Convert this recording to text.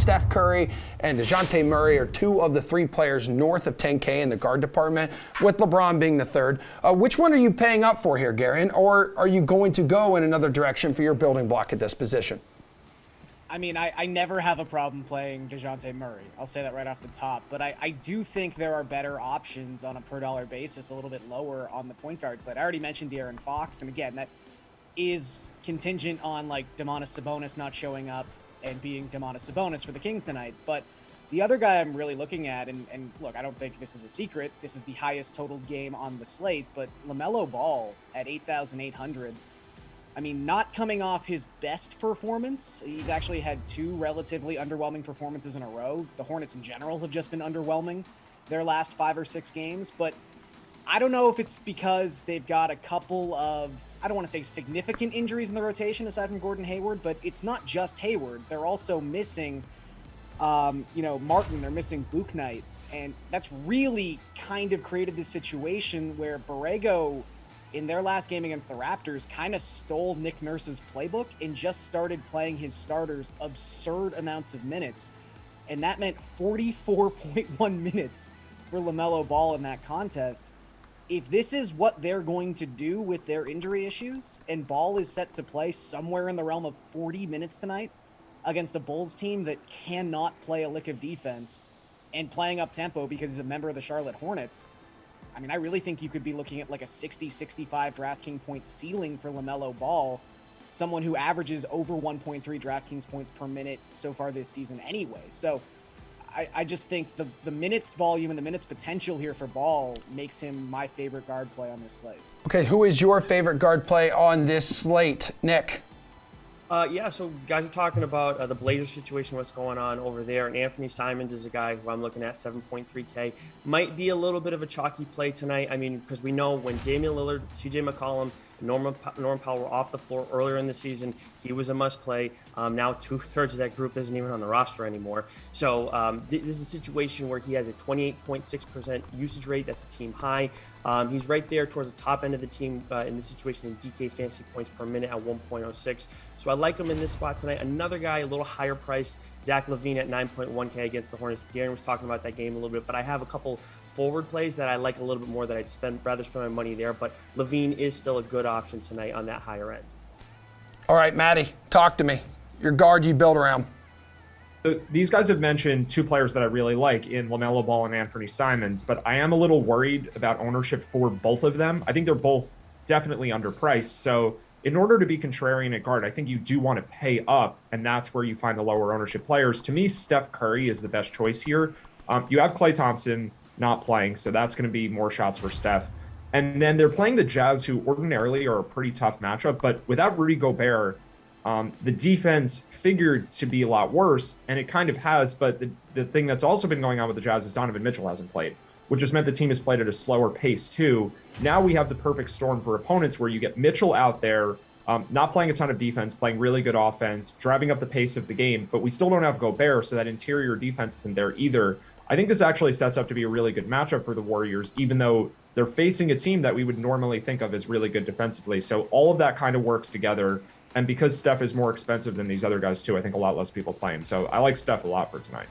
Steph Curry and DeJounte Murray are two of the three players north of 10K in the guard department, with LeBron being the third. Which one are you paying up for here, Garion, or are you going to go in another direction for your building block at this position? I mean, I never have a problem playing DeJounte Murray. I'll say that right off the top. But I do think there are better options on a per-dollar basis, a little bit lower on the point guard side. I already mentioned De'Aaron Fox, and again, that is contingent on, like, Domantas Sabonis not showing up and being Domantas Sabonis for the Kings tonight. But the other guy I'm really looking at, and look, I don't think this is a secret. This is the highest total game on the slate, but Lamelo Ball at 8,800. I mean, not coming off his best performance. He's actually had two relatively underwhelming performances in a row. The Hornets in general have just been underwhelming their last 5 or 6 games. But I don't know if it's because they've got a couple of, I don't want to say significant injuries in the rotation aside from Gordon Hayward, but it's not just Hayward. They're also missing, Martin. They're missing Bouknight. And that's really kind of created this situation where Borrego, in their last game against the Raptors, kind of stole Nick Nurse's playbook and just started playing his starters absurd amounts of minutes. And that meant 44.1 minutes for LaMelo Ball in that contest. If this is what they're going to do with their injury issues, and Ball is set to play somewhere in the realm of 40 minutes tonight against a Bulls team that cannot play a lick of defense and playing up tempo because he's a member of the Charlotte Hornets, I mean, I really think you could be looking at like a 60, 65 DraftKings point ceiling for LaMelo Ball, someone who averages over 1.3 DraftKings points per minute so far this season anyway. So I just think the minutes volume and the minutes potential here for Ball makes him my favorite guard play on this slate. Okay, who is your favorite guard play on this slate, Nick? So guys are talking about the Blazers situation, what's going on over there, and Anthony Simons is a guy who I'm looking at, 7.3K. Might be a little bit of a chalky play tonight. I mean, because we know when Damian Lillard, CJ McCollum, Norman Powell were off the floor earlier in the season, he was a must-play. Now 2/3 of that group isn't even on the roster anymore. So this is a situation where he has a 28.6% usage rate. That's a team high. He's right there towards the top end of the team in this situation in DK fantasy points per minute at 1.06. So I like him in this spot tonight. Another guy a little higher priced, Zach Levine at 9.1K against the Hornets. Garion was talking about that game a little bit, but I have a couple forward plays that I like a little bit more that I'd rather spend my money there. But Levine is still a good option tonight on that higher end. All right, Matty, talk to me. Your guard you build around. So these guys have mentioned two players that I really like in LaMelo Ball and Anthony Simons, but I am a little worried about ownership for both of them. I think they're both definitely underpriced. So in order to be contrarian at guard, I think you do want to pay up, and that's where you find the lower ownership players. To me, Steph Curry is the best choice here. You have Klay Thompson not playing, so that's going to be more shots for Steph. And then they're playing the Jazz, who ordinarily are a pretty tough matchup, but without Rudy Gobert, the defense figured to be a lot worse, and it kind of has, but the thing that's also been going on with the Jazz is Donovan Mitchell hasn't played, which has meant the team has played at a slower pace too. Now we have the perfect storm for opponents where you get Mitchell out there, not playing a ton of defense, playing really good offense, driving up the pace of the game, but we still don't have Gobert, so that interior defense isn't there either. I think this actually sets up to be a really good matchup for the Warriors, even though they're facing a team that we would normally think of as really good defensively. So all of that kind of works together. And because Steph is more expensive than these other guys too, I think a lot less people play him. So I like Steph a lot for tonight.